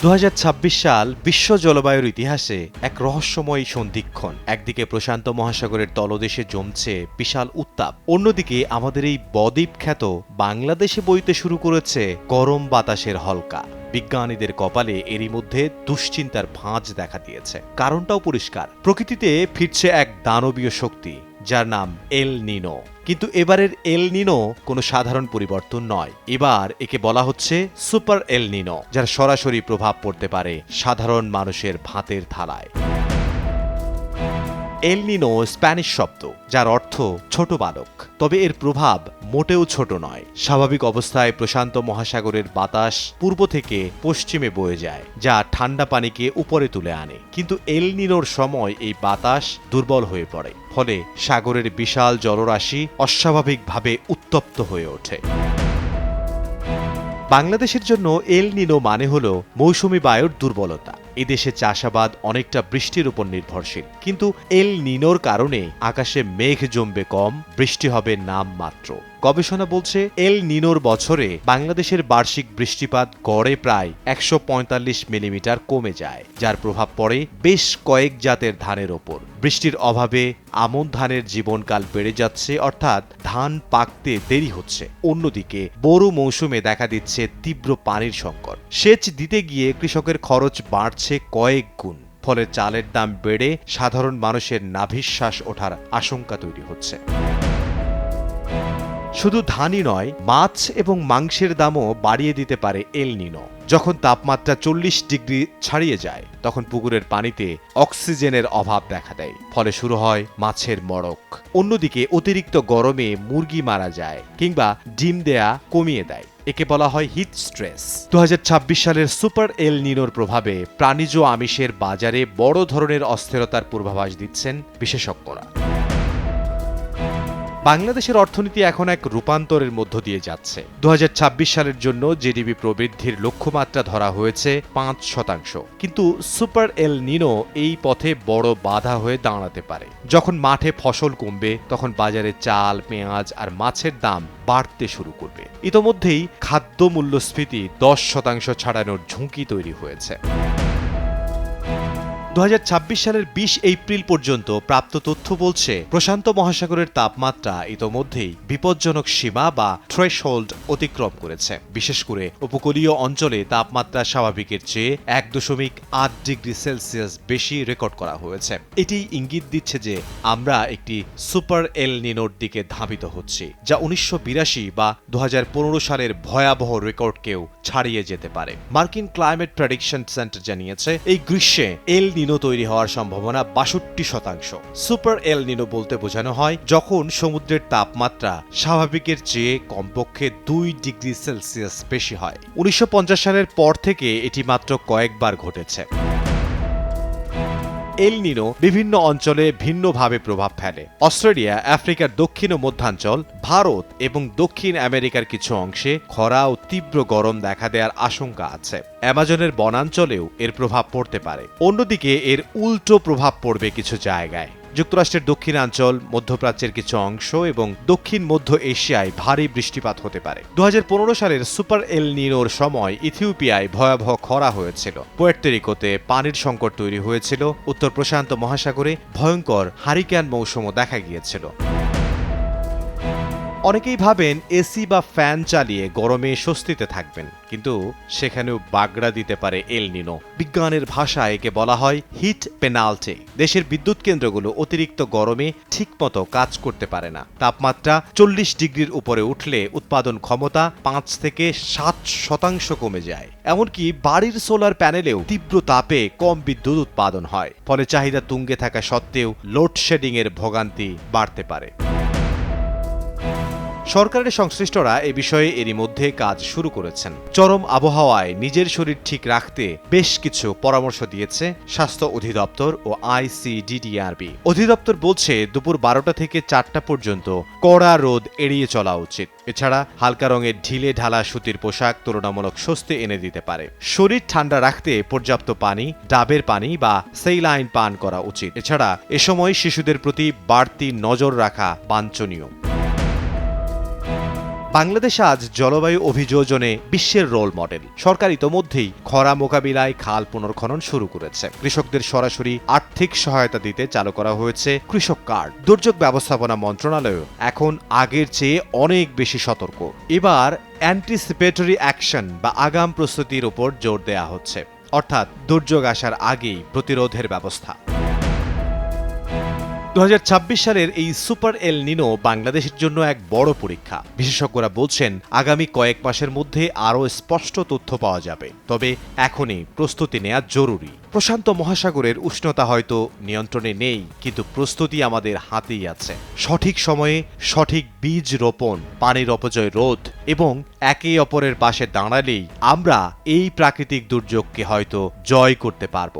2026 সাল বিশ্ব জলবায়ুর ইতিহাসে এক রহস্যময় সন্ধিক্ষণ। একদিকে প্রশান্ত মহাসাগরের তলদেশে জমছে বিশাল উত্তাপ, অন্যদিকে আমাদের এই বদ্বীপ খ্যাত বাংলাদেশে বইতে শুরু করেছে গরম বাতাসের হলকা। বিজ্ঞানীদের কপালে এরই মধ্যে দুশ্চিন্তার ভাঁজ দেখা দিয়েছে। কারণটাও পরিষ্কার, প্রকৃতিতে ফিরছে এক দানবীয় শক্তি যার নাম এল নিনো। কিন্তু এবারের এল নিনো কোনো সাধারণ পরিবর্তন নয়, এবার একে বলা হচ্ছে সুপার এল নিনো, যার সরাসরি প্রভাব পড়তে পারে সাধারণ মানুষের ভাতের থালায়। এল নিনো স্প্যানিশ শব্দ যার অর্থ ছোট বালক, তবে এর প্রভাব মোটেও ছোট নয়। স্বাভাবিক অবস্থায় প্রশান্ত মহাসাগরের বাতাস পূর্ব থেকে পশ্চিমে বয়ে যায়, যা ঠান্ডা পানিকে উপরে তুলে আনে। কিন্তু এল নিনোর সময় এই বাতাস দুর্বল হয়ে পড়ে, ফলে সাগরের বিশাল জলরাশি অস্বাভাবিকভাবে উত্তপ্ত হয়ে ওঠে। বাংলাদেশের জন্য এল নিনো মানে হল মৌসুমী বায়ুর দুর্বলতা। এদেশে চাষাবাদ অনেকটা বৃষ্টির উপর নির্ভরশীল, কিন্তু এল নিনোর কারণে আকাশে মেঘ জমবে কম, বৃষ্টি হবে নামমাত্র। গবেষণা বলছে এল নিনোর বছরে বাংলাদেশের বার্ষিক বৃষ্টিপাত গড়ে প্রায় 145 মিলিমিটার কমে যায়, যার প্রভাব পড়ে বেশ কয়েক জাতের ধানের ওপর। বৃষ্টির অভাবে আমন ধানের জীবনকাল বেড়ে যাচ্ছে, অর্থাৎ ধান পাকতে দেরি হচ্ছে। অন্যদিকে বোরো মৌসুমে দেখা দিচ্ছে তীব্র পানির সংকট। সেচ দিতে গিয়ে কৃষকের খরচ বাড়ছে কয়েক গুণ, ফলে চালের দাম বেড়ে সাধারণ মানুষের নাভিশ্বাস ওঠার আশঙ্কা তৈরি হচ্ছে। শুধু ধানই নয়, মাছ এবং মাংসের দামও বাড়িয়ে দিতে পারে এল নিনো। যখন তাপমাত্রা 40 ডিগ্রি ছাড়িয়ে যায়, তখন পুকুরের পানিতে অক্সিজেনের অভাব দেখা দেয়, ফলে শুরু হয় মাছের মড়ক। অন্যদিকে অতিরিক্ত গরমে মুরগি মারা যায় কিংবা ডিম দেয়া কমিয়ে দেয়। একে বলা হয় হিট স্ট্রেস। 2026 সালের সুপার এল নিনোর প্রভাবে প্রাণীজ আমিষের বাজারে বড় ধরনের অস্থিরতার পূর্বাভাস দিচ্ছেন বিশেষজ্ঞরা। বাংলাদেশের অর্থনীতি এখন এক রূপান্তরের মধ্য দিয়ে যাচ্ছে। 2026 সালের জন্য জিডিপি প্রবৃদ্ধির লক্ষ্যমাত্রা ধরা হয়েছে 5%, কিন্তু সুপার এল নিনো এই পথে বড় বাধা হয়ে দাঁড়াতে পারে। যখন মাঠে ফসল কমবে, তখন বাজারে চাল, পেঁয়াজ আর মাছের দাম বাড়তে শুরু করবে। ইতোমধ্যেই খাদ্য মূল্যস্ফীতি 10% ছাড়ানোর ঝুঁকি তৈরি হয়েছে। 2026 সালের 20 এপ্রিল পর্যন্ত প্রাপ্ত তথ্য বলছে প্রশান্ত মহাসাগরের তাপমাত্রা ইতোমধ্যেই বিপজ্জনক সীমা বা থ্রেশহোল্ড অতিক্রম করেছে। বিশেষ করে উপকূলীয় অঞ্চলে তাপমাত্রা স্বাভাবিকের চেয়ে 1.8 ডিগ্রি সেলসিয়াস বেশি রেকর্ড করা হয়েছে। এটি ইঙ্গিত দিচ্ছে যে আমরা একটি সুপার এল নিনোর দিকে ধাবিত হচ্ছি, যা 1982 বা 2015 সালের ভয়াবহ রেকর্ডকেও ছাড়িয়ে যেতে পারে। মার্কিন ক্লাইমেট প্রেডিকশন সেন্টার জানিয়েছে এই গ্রীষ্মে এল নিনো তৈরি হওয়ার সম্ভাবনা 62%। সুপার এল নিনো বলতে বোঝানো হয় যখন সমুদ্রের তাপমাত্রা স্বাভাবিকের চেয়ে কমপক্ষে 2 ডিগ্রি সেলসিয়াস বেশি হয়। 1950 সালের পর থেকে এটি মাত্র কয়েকবার ঘটেছে। এল নিনো বিভিন্ন অঞ্চলে ভিন্নভাবে প্রভাব ফেলে। অস্ট্রেলিয়া, আফ্রিকার দক্ষিণ ও মধ্যাঞ্চল, ভারত এবং দক্ষিণ আমেরিকার কিছু অংশে খরা ও তীব্র গরম দেখা দেওয়ার আশঙ্কা আছে। অ্যামাজনের বনাঞ্চলেও এর প্রভাব পড়তে পারে। অন্যদিকে এর উল্টো প্রভাব পড়বে কিছু জায়গায়। যুক্তরাষ্ট্রের দক্ষিণাঞ্চল, মধ্যপ্রাচ্যের কিছু অংশ এবং দক্ষিণ মধ্য এশিয়ায় ভারী বৃষ্টিপাত হতে পারে। 2015 সালের সুপার এল নিনোর সময় ইথিওপিয়ায় ভয়াবহ খরা হয়েছিল। পুয়ের্তো রিকোতে পানির সংকট তৈরি হয়েছিল। উত্তর প্রশান্ত মহাসাগরে ভয়ঙ্কর হারিকেন মৌসুমও দেখা গিয়েছিল। অনেকেই ভাবেন এসি বা ফ্যান চালিয়ে গরমে স্বস্তিতে থাকবেন, কিন্তু সেখানেও বাগড়া দিতে পারে এল নিনো। বিজ্ঞানের ভাষায় একে বলা হয় হিট পেনাল্টি। দেশের বিদ্যুৎ কেন্দ্রগুলো অতিরিক্ত গরমে ঠিকমতো কাজ করতে পারে না। তাপমাত্রা 40 ডিগ্রির উপরে উঠলে উৎপাদন ক্ষমতা 5 থেকে 7% কমে যায়। এমনকি বাড়ির সোলার প্যানেলেও তীব্র তাপে কম বিদ্যুৎ উৎপাদন হয়, ফলে চাহিদা তুঙ্গে থাকা সত্ত্বেও লোডশেডিং এর ভোগান্তি বাড়তে পারে। সরকারের সংশ্লিষ্টরা এ বিষয়ে এরই মধ্যে কাজ শুরু করেছেন। চরম আবহাওয়ায় নিজের শরীর ঠিক রাখতে বেশ কিছু পরামর্শ দিয়েছে স্বাস্থ্য অধিদপ্তর ও আইসিডিডিআরবি। অধিদপ্তর বলছে দুপুর 12টা থেকে 4টা পর্যন্ত কড়া রোদ এড়িয়ে চলা উচিত। এছাড়া হালকা রঙের ঢিলে ঢালা সুতির পোশাক তুলনামূলক স্বস্তি এনে দিতে পারে। শরীর ঠান্ডা রাখতে পর্যাপ্ত পানি, ডাবের পানি বা সেইলাইন পান করা উচিত। এছাড়া এ সময় শিশুদের প্রতি বাড়তি নজর রাখা বাঞ্ছনীয়। বাংলাদেশ আজ জলবায়ু অভিযোজনে বিশ্বের রোল মডেল। সরকার ইতোমধ্যেই খরা মোকাবিলায় খাল পুনর্খনন শুরু করেছে। কৃষকদের সরাসরি আর্থিক সহায়তা দিতে চালু করা হয়েছে কৃষক কার্ড। দুর্যোগ ব্যবস্থাপনা মন্ত্রণালয় এখন আগের চেয়ে অনেক বেশি সতর্ক। এবার অ্যান্টিসিপেটরি অ্যাকশন বা আগাম প্রস্তুতির উপর জোর দেয়া হচ্ছে, অর্থাৎ দুর্যোগ আসার আগেই প্রতিরোধের ব্যবস্থা। 2026 সালের এই সুপার এল নিনো বাংলাদেশের জন্য এক বড় পরীক্ষা। বিশেষজ্ঞরা বলছেন আগামী কয়েক মাসের মধ্যে আরও স্পষ্ট তথ্য পাওয়া যাবে। তবে এখনই প্রস্তুতি নেওয়া জরুরি। প্রশান্ত মহাসাগরের উষ্ণতা হয়তো নিয়ন্ত্রণে নেই, কিন্তু প্রস্তুতি আমাদের হাতেই আছে। সঠিক সময়ে সঠিক বীজ রোপণ, পানির অপচয় রোধ এবং একে অপরের পাশে দাঁড়ালেই আমরা এই প্রাকৃতিক দুর্যোগকে হয়তো জয় করতে পারব।